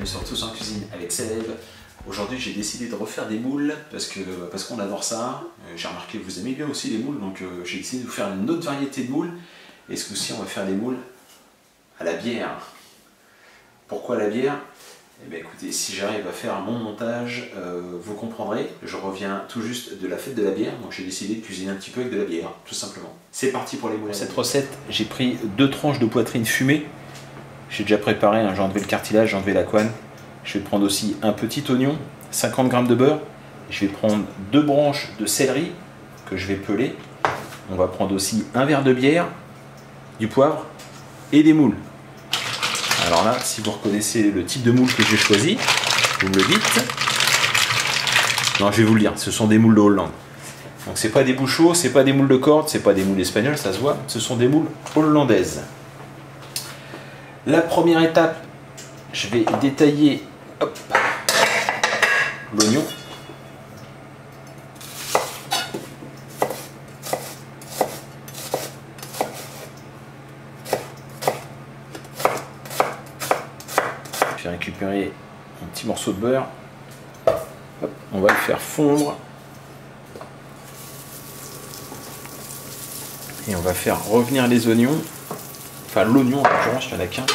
sur Tous en Cuisine avec Célèbre. Aujourd'hui j'ai décidé de refaire des moules parce qu'on adore ça. J'ai remarqué que vous aimez bien aussi les moules, donc j'ai décidé de vous faire une autre variété de moules. Et ce coup-ci on va faire des moules à la bière. Pourquoi la bière? Eh bien écoutez, si j'arrive à faire mon montage, vous comprendrez. Je reviens tout juste de la fête de la bière, donc j'ai décidé de cuisiner un petit peu avec de la bière, tout simplement. C'est parti pour les moules. Pour cette recette, j'ai pris 2 tranches de poitrine fumée. J'ai déjà préparé, hein, j'ai enlevé le cartilage, j'ai enlevé la couenne. Je vais prendre aussi un petit oignon, 50 g de beurre. Je vais prendre 2 branches de céleri que je vais peler. On va prendre aussi un verre de bière, du poivre et des moules. Alors là, si vous reconnaissez le type de moule que j'ai choisi, vous me le dites. Non, je vais vous le dire, ce sont des moules de Hollande. Donc c'est pas des moules chauds, c'est pas des moules de corde, c'est pas des moules espagnoles, ça se voit. Ce sont des moules hollandaises. La première étape, je vais détailler l'oignon. Je vais récupérer un petit morceau de beurre. Hop, on va le faire fondre. Et on va faire revenir les oignons. Enfin l'oignon en l'occurrence, il n'y en a qu'un.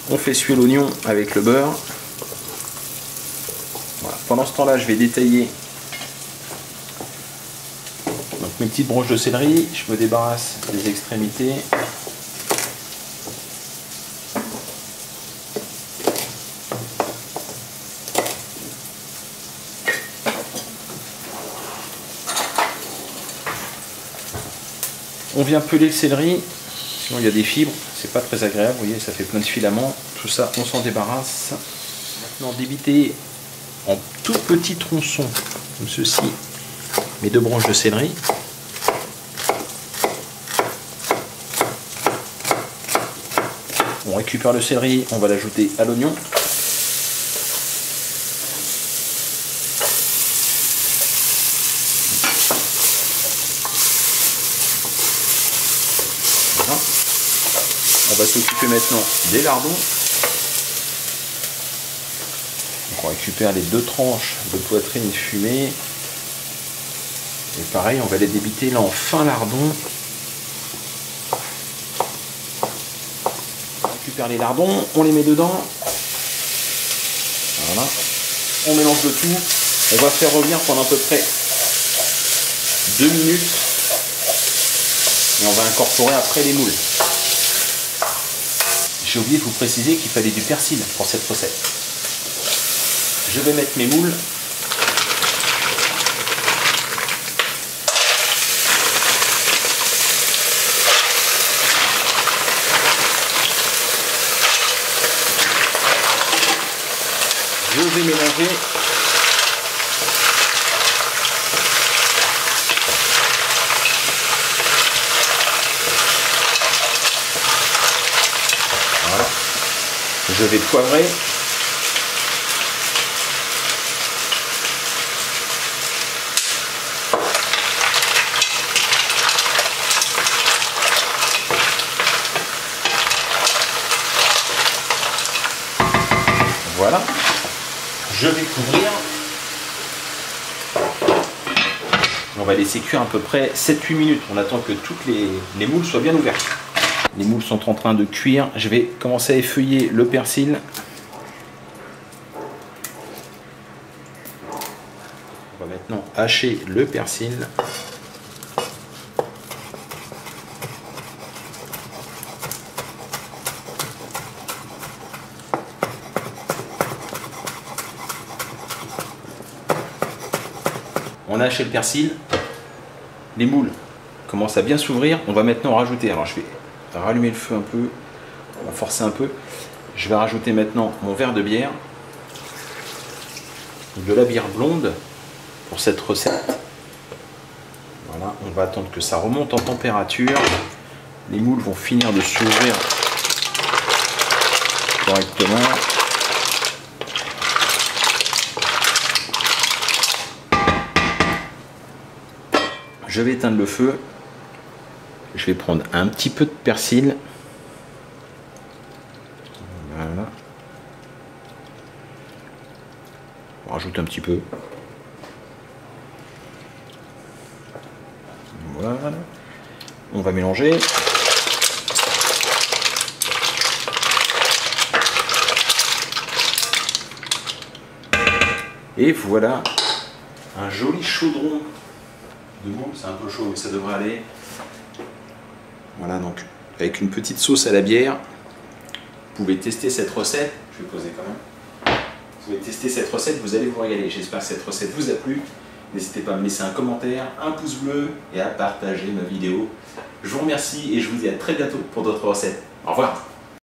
On fait suer l'oignon avec le beurre. Voilà. Pendant ce temps-là, je vais détailler donc, mes petites branches de céleri. Je me débarrasse des extrémités. On vient peler le céleri, sinon il y a des fibres, c'est pas très agréable, vous voyez, ça fait plein de filaments. Tout ça, on s'en débarrasse. Maintenant, débiter en tout petits tronçons, comme ceci, mes 2 branches de céleri. On récupère le céleri, on va l'ajouter à l'oignon. Voilà. On va s'occuper maintenant des lardons. Donc on récupère les 2 tranches de poitrine fumée. Et pareil, on va les débiter là en fin lardon. On récupère les lardons, on les met dedans. Voilà. On mélange le tout. On va faire revenir pendant à peu près 2 minutes. Et on va incorporer après les moules. J'ai oublié de vous préciser qu'il fallait du persil pour cette recette. Je vais mettre mes moules. Je vais mélanger. Voilà. Je vais poivrer. Voilà. Je vais couvrir. On va laisser cuire à peu près 7-8 minutes. On attend que toutes les moules soient bien ouvertes. Les moules sont en train de cuire. Je vais commencer à effeuiller le persil. On va maintenant hacher le persil. On a haché le persil, les moules commencent à bien s'ouvrir. On va maintenant rajouter, alors je vais rallumer le feu un peu, on va forcer un peu. Je vais rajouter maintenant mon verre de bière, de la bière blonde pour cette recette. Voilà, on va attendre que ça remonte en température. Les moules vont finir de s'ouvrir correctement. je vais éteindre le feu. Je vais prendre un petit peu de persil. Voilà. On rajoute un petit peu. Voilà. On va mélanger. Et voilà un joli chaudron de moule. C'est un peu chaud mais ça devrait aller. Voilà, donc avec une petite sauce à la bière. Vous pouvez tester cette recette. Je vais poser quand même. Vous pouvez tester cette recette, vous allez vous régaler. J'espère que cette recette vous a plu. N'hésitez pas à me laisser un commentaire, un pouce bleu et à partager ma vidéo. Je vous remercie et je vous dis à très bientôt pour d'autres recettes. Au revoir.